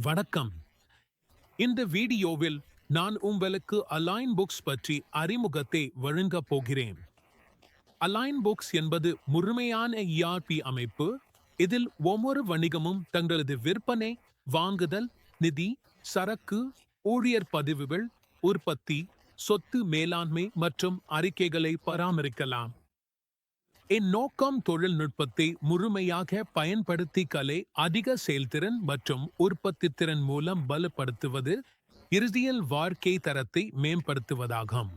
வணக்கம். இந்த வீடியோவில் நான் உங்களுக்கு அலைன் புக்ஸ் பற்றி அறிமுகத்தை வழங்கப் போகிறேன். அலைன் புக்ஸ் என்பது முழுமையான ERP அமைப்பு. இதில் ஒவ்வொரு வணிகமும் தங்களது விற்பனை, வாங்குதல், நிதி, சரக்கு, ஊழியர் பதிவுகள், உற்பத்தி, சொத்து மேலாண்மை மற்றும் அறிக்கைகளை பராமரிக்கலாம். இந்நோக்கம் தொழில்நுட்பத்தை முழுமையாக பயன்படுத்தி அதிக செயல்திறன் மற்றும் உற்பத்தித்திறன் மூலம் பலப்படுத்துவது, இறுதியில் வாழ்க்கை தரத்தை மேம்படுத்துவதாகும்.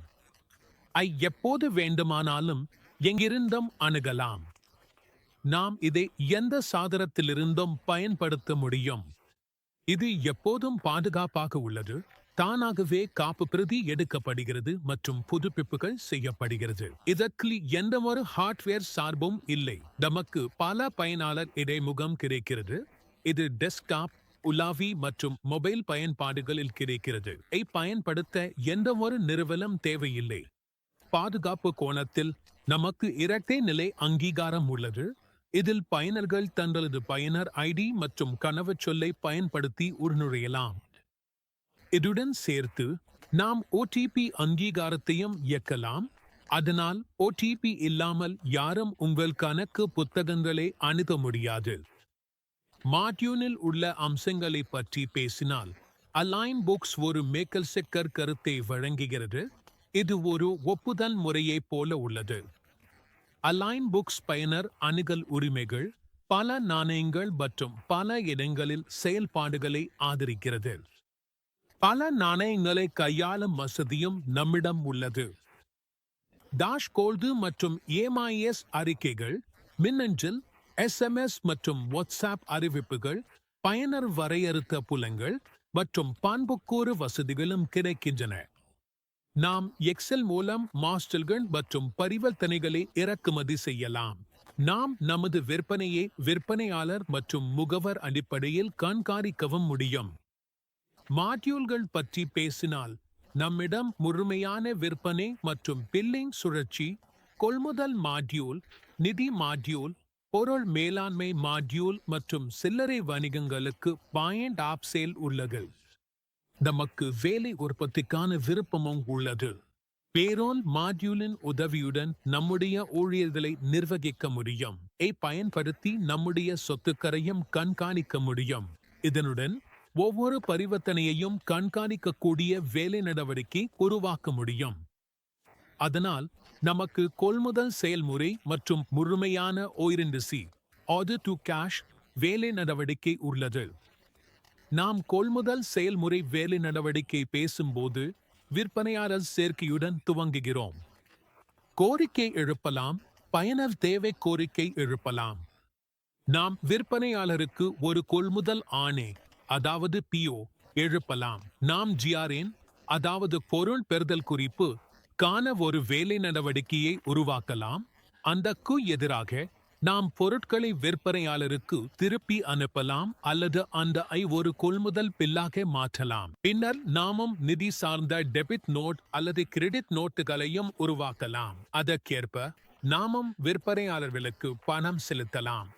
எப்போது வேண்டுமானாலும் எங்கிருந்தும் அணுகலாம். நாம் இதை எந்த சாதனத்திலிருந்தும் பயன்படுத்த முடியும். இது எப்போதும் பாதுகாப்பாக உள்ளது. தானாகவே காப்பு பிரதி எடுக்கப்படுகிறது மற்றும் புதுப்பிப்புகள் செய்யப்படுகிறது. இதற்கு எந்தவொரு ஹார்ட்வேர் சார்பும் இல்லை. நமக்கு பல பயனாளர் இடைமுகம் கிடைக்கிறது. இது டெஸ்க்டாப், உலாவி மற்றும் மொபைல் பயன்பாடுகளில் கிடைக்கிறது. பயன்படுத்த எந்தவொரு நிறுவனம் தேவையில்லை. பாதுகாப்பு கோணத்தில் நமக்கு இரட்டை நிலை அங்கீகாரம் உள்ளது. இதில் பயனர்கள் தங்களது பயனர் ஐடி மற்றும் கடவுச்சொல்லை பயன்படுத்தி உள்நுழையலாம். இதுடன் சேர்த்து நாம் OTP அங்கீகாரத்தையும் இயக்கலாம். அதனால் OTP இல்லாமல் யாரும் உங்கள் கணக்கு புத்தகங்களை அணுக முடியாது. மாட்யூலில் உள்ள அம்சங்களை பற்றி பேசினால், அலைன் புக்ஸ் ஒரு மேக்கல்செக்கர் கருத்தை வழங்குகிறது. இது ஒரு ஒப்புதல் முறையைப் போல உள்ளது. அலைன் புக்ஸ் பயனர் அணுகல் உரிமைகள், பல நாணயங்கள் மற்றும் பல இடங்களில் செயல்பாடுகளை ஆதரிக்கிறது. பல நாணயங்களை கையாளும் வசதியும் நம்மிடம் உள்ளது. டாஷ்போர்டு மற்றும் MIS அறிக்கைகள், மின்னஞ்சல், SMS மற்றும் வாட்ஸ்அப் அறிவிப்புகள், பயனர் வரையறுத்த புலங்கள் மற்றும் பண்புக்கூறு வசதிகளும் கிடைக்கின்றன. நாம் எக்ஸல் மூலம் மாஸ்டர்கள் மற்றும் பரிவர்த்தனைகளை இறக்குமதி செய்யலாம். நாம் நமது விற்பனையை விற்பனையாளர் மற்றும் முகவர் அடிப்படையில் கண்காணிக்கவும் முடியும். மாட்யூல்கள் பற்றி பேசினால், நம்மிடம் முழுமையான விற்பனை மற்றும் பில்லிங் சுழற்சி, கொள்முதல் மாட்யூல், நிதி மாட்யூல், பொருள் மேலாண்மை மாட்யூல் மற்றும் சில்லறை வணிகங்களுக்கு பாயிண்ட் ஆப் சேல் உள்ளது. நமக்கு வேலை உற்பத்திக்கான விருப்பமும் உள்ளது. பேரோல் மாட்யூலின் உதவியுடன் நம்முடைய ஊழியர்களை நிர்வகிக்க முடியும். பயன்படுத்தி நம்முடைய சொத்துக்களையும் கண்காணிக்க முடியும். இதனுடன் ஒவ்வொரு பரிவர்த்தனையையும் கண்காணிக்கக்கூடிய வேலை நடவடிக்கை உருவாக்க முடியும். அதனால் நமக்கு கொள்முதல் செயல்முறை மற்றும் முழுமையான OR&C ஆர்டர் டு கேஷ் வேலை நடவடிக்கை உள்ளது. நாம் கொள்முதல் செயல்முறை வேலை நடவடிக்கை பேசும்போது விற்பனையாளர் சேர்க்கையுடன் துவங்குகிறோம். கோரிக்கை எழுப்பலாம். பயனர் தேவை கோரிக்கை எழுப்பலாம். நாம் விற்பனையாளருக்கு ஒரு கொள்முதல் ஆணை, அதாவது PO எழுப்பலாம். நாம் GRN, அதாவது பொருள் பெறுதல் குறிப்பு காண ஒரு வேலை நடவடிக்கையை உருவாக்கலாம். அந்தக்கு எதிராக நாம் பொருட்களை விற்பனையாளருக்கு திருப்பி அனுப்பலாம் அல்லது அந்த ஒரு கொள்முதல் பில்லாக மாற்றலாம். பின்னர் நாமும் நிதி சார்ந்த டெபிட் நோட் அல்லது கிரெடிட் நோட்டுகளையும் உருவாக்கலாம். அதற்கேற்ப நாமும் விற்பனையாளர்களுக்கு பணம் செலுத்தலாம்.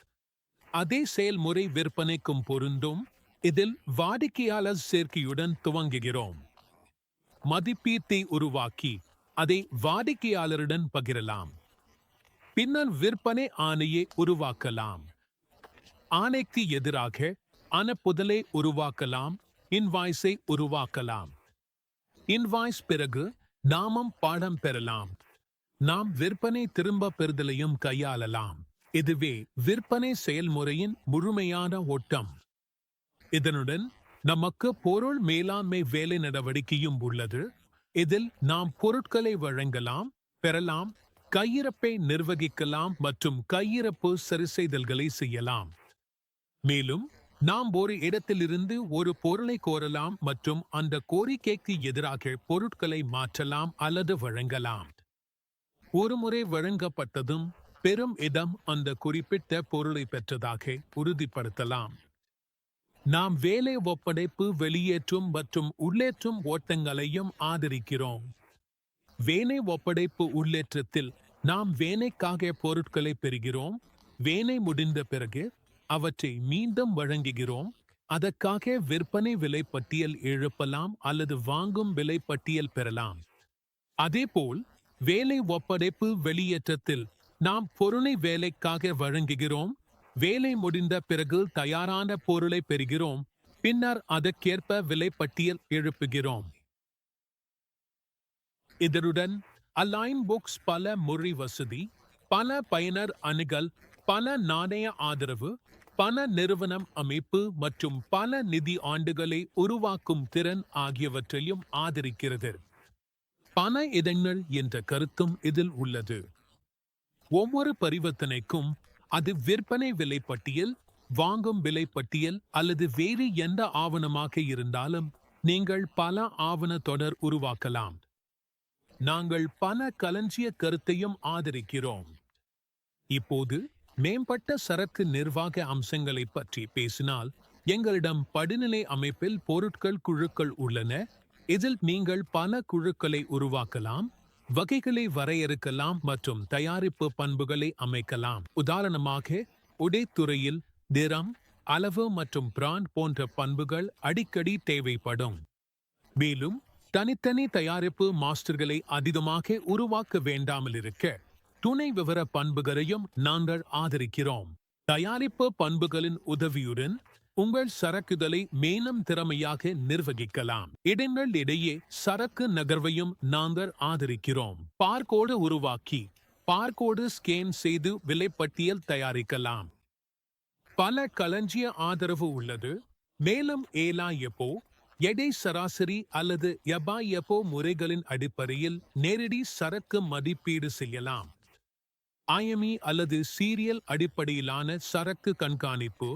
அதே செயல்முறை விற்பனைக்கும் பொருந்தும். இதில் வாடிக்கையாளர் சேர்க்கையுடன் துவங்குகிறோம். மதிப்பீட்டை உருவாக்கி அதை வாடிக்கையாளருடன் பகிரலாம். பின்னர் விற்பனை ஆணையை உருவாக்கலாம். ஆணைக்கு எதிராக அனுப்புதலை உருவாக்கலாம். இன்வாய்ஸை உருவாக்கலாம். இன்வாய்ஸ் பிறகு நாமும் பணம் பெறலாம். நாம் விற்பனை திரும்ப பெறுதலையும் கையாளலாம். இதுவே விற்பனை செயல்முறையின் முழுமையான ஓட்டம். இதனுடன் நமக்கு பொருள் மேலாண்மை வேலை நடவடிக்கையும் உள்ளது. இதில் நாம் பொருட்களை வழங்கலாம், பெறலாம், கையிருப்பை நிர்வகிக்கலாம் மற்றும் கையிருப்பு சரிசெய்தல்களை செய்யலாம். மேலும் நாம் ஒரு இடத்திலிருந்து ஒரு பொருளை கோரலாம் மற்றும் அந்த கோரிக்கைக்கு எதிராக பொருட்களை மாற்றலாம் அல்லது வழங்கலாம். ஒருமுறை வழங்கப்பட்டதும் பெரும் இடம் அந்த குறிப்பிட்ட பொருளை பெற்றதாக உறுதிப்படுத்தலாம். நாம் வேலை ஒப்படைப்பு, வெளியேற்றும் மற்றும் உள்ளேற்றும் ஓட்டங்களையும் ஆதரிக்கிறோம். வேலை ஒப்படைப்பு உள்ளேற்றத்தில் நாம் வேலைக்காக பொருட்களை பெறுகிறோம். வேலை முடிந்த பிறகு அவற்றை மீண்டும் வழங்குகிறோம். அதற்காக விற்பனை விலை பட்டியல் எழுப்பலாம் அல்லது வாங்கும் விலை பட்டியல் பெறலாம். அதேபோல் வேலை ஒப்படைப்பு வெளியேற்றத்தில் நாம் பொருளை வேலைக்காக வழங்குகிறோம், வேலை முடிந்த பிறகு தயாரான பொருளை பெறுகிறோம், பின்னர் அதற்கேற்ப விலை பட்டியல் எழுப்புகிறோம். இதனுடன் அலைன் புக்ஸ் பல மொழி வசதி, பல பயனர் அணுகல், பல நாணய ஆதரவு, பண நிறுவனம் அமைப்பு மற்றும் பல நிதி ஆண்டுகளை உருவாக்கும் திறன் ஆகியவற்றையும் ஆதரிக்கிறது. பண இதழ்கள் என்ற கருத்தும் இதில் உள்ளது. ஒவ்வொரு பரிவர்த்தனைக்கும் அது விற்பனை விலை பட்டியல், வாங்கும் விலை பட்டியல் அல்லது வேறு எந்த ஆவணமாக இருந்தாலும் நீங்கள் பல ஆவண தொடர் உருவாக்கலாம். நாங்கள் பண களஞ்சிய கருத்தையும் ஆதரிக்கிறோம். இப்போது மேம்பட்ட சரக்கு நிர்வாக அம்சங்களைப் பற்றி பேசினால், எங்களிடம் படிநிலை அமைப்பில் பொருட்கள் குழுக்கள் உள்ளன. இதில் நீங்கள் பல குழுக்களை உருவாக்கலாம், வகைகளை வரையறுக்கலாம் மற்றும் தயாரிப்பு பண்புகளை அமைக்கலாம். உதாரணமாக, உடைத்துறையில் நிறம், அளவு மற்றும் பிராண்ட் போன்ற பண்புகள் அடிக்கடி தேவைப்படும். மேலும் தனித்தனி தயாரிப்பு மாஸ்டர்களை அதிகமாக உருவாக்க வேண்டாமல் இருக்க துணை விவர பண்புகளையும் நாங்கள் ஆதரிக்கிறோம். தயாரிப்பு பண்புகளின் உதவியுடன் உங்கள் சரக்குகளை மேலும் திறமையாக நிர்வகிக்கலாம். இடங்கள் இடையே சரக்கு நகர்வையும் நாங்கள் ஆதரிக்கிறோம். பார்கோடு உருவாக்கி பார்கோடு ஸ்கேன் செய்து விலைப்பட்டியல் தயாரிக்கலாம். பல களஞ்சிய ஆதரவு உள்ளது. மேலும் ஏலா-எப்போ, எடை சராசரி அல்லது எபா-எப்போ முறைகளின் அடிப்படையில் நேரடி சரக்கு மதிப்பீடு செய்யலாம். IME அல்லது சீரியல் அடிப்படையிலான சரக்கு கண்காணிப்பு,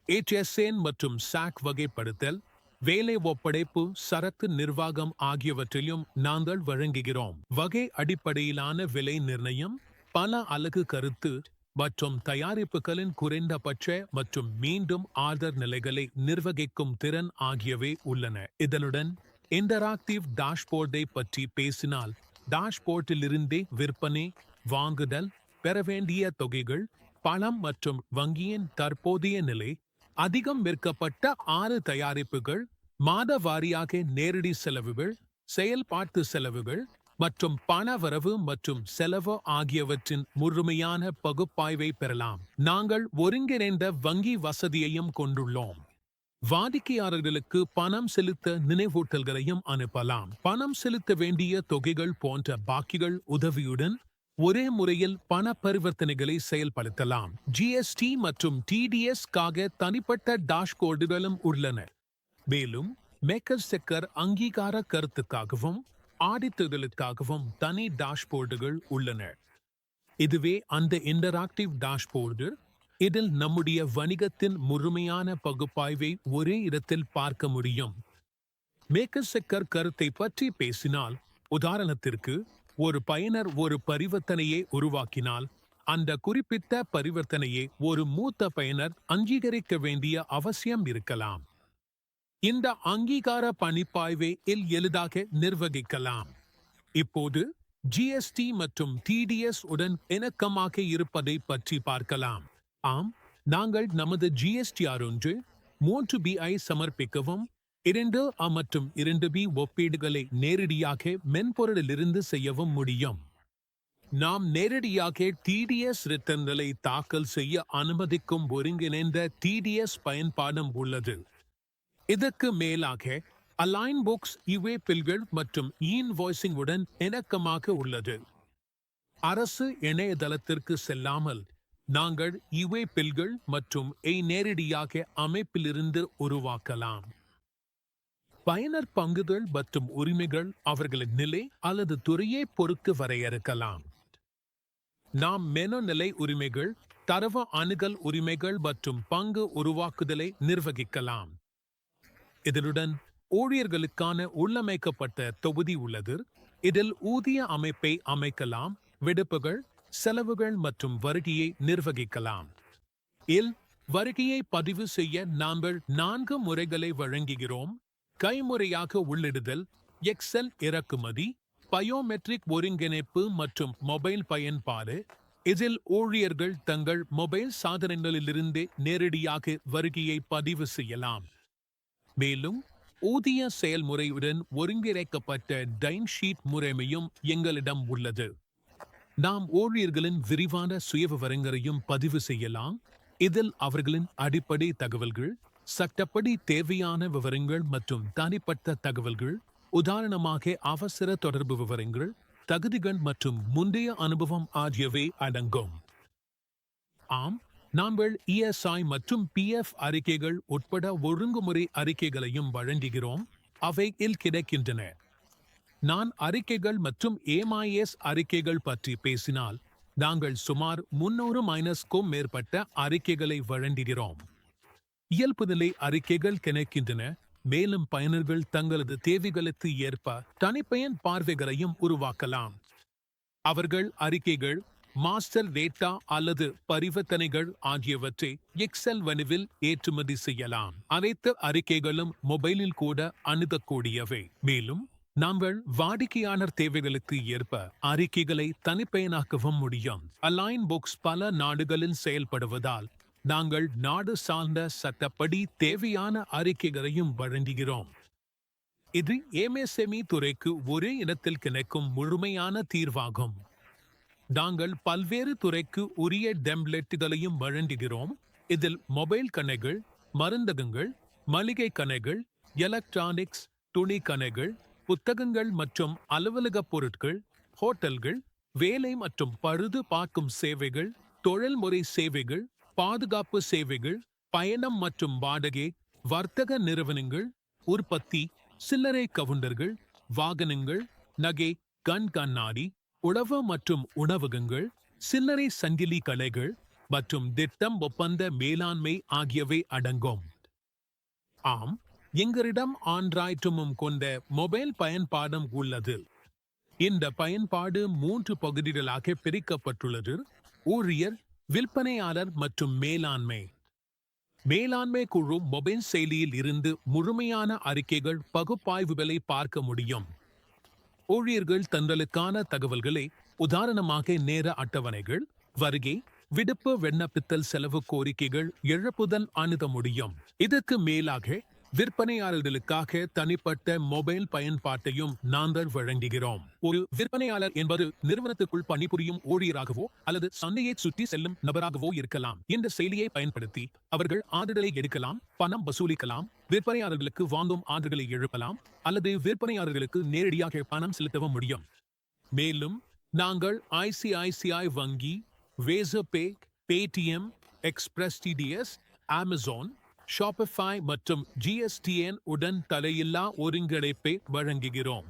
HSN மற்றும் சாக் வகைப்படுத்தல், வேலை ஒப்படைப்பு, சரக்கு நிர்வாகம் ஆகியவற்றிலும் நாங்கள் வழங்குகிறோம். வகை அடிப்படையிலான விலை நிர்ணயம், பல அலகு கருத்து மற்றும் தயாரிப்புகளின் குறைந்தபட்ச மற்றும் மீண்டும் ஆர்டர் நிலைகளை நிர்வகிக்கும் திறன் ஆகியவை உள்ளன. இதனுடன் இன்டராக்டிவ் டாஷ்போர்டை பற்றி பேசினால், டாஷ்போர்ட்டிலிருந்தே விற்பனை, வாங்குதல், பெற வேண்டிய தொகைகள், பணம் மற்றும் வங்கியின் தற்போதைய நிலை, அதிகம் விற்கப்பட்ட 6 தயாரிப்புகள், மாத வாரியாக நேரடி செலவுகள், செயல்பாட்டு செலவுகள் மற்றும் பணவரவு மற்றும் செலவு ஆகியவற்றின் முழுமையான பகுப்பாய்வை பெறலாம். நாங்கள் ஒருங்கிணைந்த வங்கி வசதியையும் கொண்டுள்ளோம். வாடிக்கையாளர்களுக்கு பணம் செலுத்த நினைவூட்டல்களையும் அனுப்பலாம். பணம் செலுத்த வேண்டிய தொகைகள் போன்ற பாக்கிகள் உதவியுடன் ஒரே முறையில் பண பரிவர்த்தனைகளை செயல்படுத்தலாம். GST மற்றும் TDS-க்காக தனிப்பட்ட டாஷ்போர்டுகளும் உள்ளன. மேலும் மேக்கர்-செக்கர் அங்கீகார கருத்துக்காகவும் ஆடிட்டுகளுக்காகவும் தனி டாஷ்போர்டுகள் உள்ளன. இதுவே அந்த இன்டராக்டிவ் டாஷ்போர்டு. இதில் நம்முடைய வணிகத்தின் முழுமையான பகுப்பாய்வை ஒரே இடத்தில் பார்க்க முடியும். மேக்கர்-செக்கர் கருத்தை பற்றி பேசினால், உதாரணத்திற்கு, ஒரு பயனர் ஒரு பரிவர்த்தனையை உருவாக்கினால், அந்த குறிப்பிட்ட பரிவர்த்தனையை ஒரு மூத்த பயனர் அங்கீகரிக்க வேண்டிய அவசியம் இருக்கலாம். இந்த அங்கீகார பணிப்பாய்வை எளிதாக நிர்வகிக்கலாம். இப்போது GST மற்றும் TDS உடன் இணக்கமாக இருப்பதை பற்றி பார்க்கலாம். ஆம், நாங்கள் நமது GSTR1, 3B ஐ சமர்ப்பிக்கவும், 2A மற்றும் 2B ஒப்பீடுகளை நேரடியாக மென்பொருளிலிருந்து செய்யவும் முடியும். நாம் நேரடியாக TDS ரிட்டர்ன்களை தாக்கல் செய்ய அனுமதிக்கும் ஒருங்கிணைந்த TDS பயன்பாடும் உள்ளது. இதற்கு மேலாக அலைன் புக்ஸ் பில்கள் மற்றும் இன்வாய்சிங் உடன் இணக்கமாக உள்ளது. அரசு இணையதளத்திற்கு செல்லாமல் நாங்கள் பில்கள் மற்றும் நேரடியாக அமைப்பிலிருந்து உருவாக்கலாம். பயனர் பங்குகள் மற்றும் உரிமைகள் அவர்களின் நிலை அல்லது துறையை பொறுத்து வரையறுக்கலாம். நாம் மெனு நிலை உரிமைகள், தரவு அணுகல் உரிமைகள் மற்றும் பங்கு உருவாக்குதலை நிர்வகிக்கலாம். இதனுடன் ஊழியர்களுக்கான உள்ளமைக்கப்பட்ட தொகுதி உள்ளது. இதில் ஊதிய அமைப்பை அமைக்கலாம், விடுப்புகள், செலவுகள் மற்றும் வருகையை நிர்வகிக்கலாம். வருகையை பதிவு செய்ய நாங்கள் 4 முறைகளை வழங்குகிறோம். கைமுறையாக உள்ளிடுதல், எக்ஸெல் இறக்குமதி, பயோமெட்ரிக் ஒருங்கிணைப்பு மற்றும் மொபைல் பயன்பாடு. இதில் ஊழியர்கள் தங்கள் மொபைல் சாதனங்களிலிருந்தே நேரடியாக வருகையை பதிவு செய்யலாம். மேலும் ஊதிய செயல்முறையுடன் ஒருங்கிணைக்கப்பட்ட டைன்ஷீட் முறைமையும் எங்களிடம் உள்ளது. நாம் ஊழியர்களின் விரிவான சுயவிவரங்களையும் பதிவு செய்யலாம். இதில் அவர்களின் அடிப்படை தகவல்கள், சட்டப்படி தேவையான விவரங்கள் மற்றும் தனிப்பட்ட தகவல்கள், உதாரணமாக அவசர தொடர்பு விவரங்கள், தகுதிகள் மற்றும் முந்தைய அனுபவம் ஆகியவை அடங்கும். ஆம், நாங்கள் இஎஸ்ஐ மற்றும் பிஎஃப் அறிக்கைகள் உட்பட ஒழுங்குமுறை அறிக்கைகளையும் வழங்குகிறோம். அவை இல் கிடைக்கின்றன. நான் அறிக்கைகள் மற்றும் ஏமாஎஸ் அறிக்கைகள் பற்றி பேசினால், நாங்கள் சுமார் 300-க்கும் மேற்பட்ட அறிக்கைகளை வழங்குகிறோம். இயல்புநிலை அறிக்கைகள் கிடைக்கின்றன, மேலும் பயனர்கள் தங்களது தேவைகளுக்கு ஏற்ப தனிப்பயன் பார்வைகளையும் உருவாக்கலாம். அவர்கள் அறிக்கைகள், மாஸ்டர் டேட்டா அல்லது பரிவர்த்தனைகள் ஆகியவற்றை எக்ஸெல் வடிவில் ஏற்றுமதி செய்யலாம். அனைத்து அறிக்கைகளும் மொபைலில் கூட அணுகக்கூடியவை. மேலும் நாங்கள் வாடிக்கையாளர் தேவைகளுக்கு ஏற்ப அறிக்கைகளை தனிப்பயனாக்கவும் முடியும். அலைன் புக்ஸ் பல நாடுகளில் செயல்படுவதால் நாங்கள் நாடு சார்ந்த சட்டப்படி தேவையான அறிக்கைகளையும் வழங்குகிறோம். இது எம்எஸ்எம்இ துறைக்கு ஒரே இடத்தில் கிடைக்கும் முழுமையான தீர்வாகும். நாங்கள் பல்வேறு துறைக்கு உரிய டெம்ப்ளேட்டுகளையும் வழங்குகிறோம். இதில் மொபைல் கணைகள், மருந்தகங்கள், மளிகை கணைகள், எலக்ட்ரானிக்ஸ், துணி கணைகள், புத்தகங்கள் மற்றும் அலுவலக பொருட்கள், ஹோட்டல்கள், வேலை மற்றும் பழுது பார்க்கும் சேவைகள், தொழில்முறை சேவைகள், பாதுகாப்பு சேவைகள், பயணம் மற்றும் வாடகை, வர்த்தக நிறுவனங்கள், உற்பத்தி, சில்லறை கவுண்டர்கள், வாகனங்கள், நகை, கண்ணாடி, உணவு மற்றும் உணவகங்கள், சில்லறை சங்கிலி கடைகள் மற்றும் திட்டம் ஒப்பந்த மேலாண்மை ஆகியவை அடங்கும். ஆம், எங்களிடம் ஆண்ட்ராய்டும் கொண்ட மொபைல் பயன்பாடும் உள்ளது. இந்த பயன்பாடு 3 பகுதிகளாக பிரிக்கப்பட்டுள்ளது: ஊழியர், விற்பனையாளர் மற்றும் மேலாண்மை. மேலாண்மை குழு மொபைல் செயலியில் இருந்து முழுமையான அறிக்கைகள் பகுப்பாய்வுகளை பார்க்க முடியும். ஊழியர்கள் தங்களுக்கான தகவல்களை, உதாரணமாக நேர அட்டவணைகள், வருகை, விடுப்பு விண்ணப்பித்தல், செலவு கோரிக்கைகள், இழப்புதல் அணுக முடியும். இதற்கு மேலாக விற்பனையாளர்களுக்காக தனிப்பட்ட மொபைல் பயன்பாட்டையும் நாங்கள் வழங்குகிறோம். ஒரு விற்பனையாளர் என்பது நிறுவனத்துக்குள் பணிபுரியும் ஊழியராகவோ அல்லது சந்தையை சுற்றி செல்லும் நபராகவோ இருக்கலாம். இந்த செயலியை பயன்படுத்தி அவர்கள் ஆர்டர்களை எடுக்கலாம், பணம் வசூலிக்கலாம், விற்பனையாளர்களுக்கு வாங்கும் ஆர்டர்களை எழுப்பலாம் அல்லது விற்பனையாளர்களுக்கு நேரடியாக பணம் செலுத்தவும் முடியும். மேலும் நாங்கள் ஐசிஐசிஐ வங்கி, வேசப்பே, Paytm, express DTS, Amazon, Shopify மற்றும் ஜிஎஸ்டிஎன் உடன் தலையில்லா ஒருங்கிணைப்பை வழங்குகிறோம்.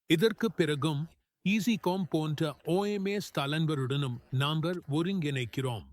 இதற்கு பிறகும் ஈஸிகாம் போன்ற ஓஎம்எஸ் தளங்களுடனும் நாங்கள் ஒருங்கிணைக்கிறோம்.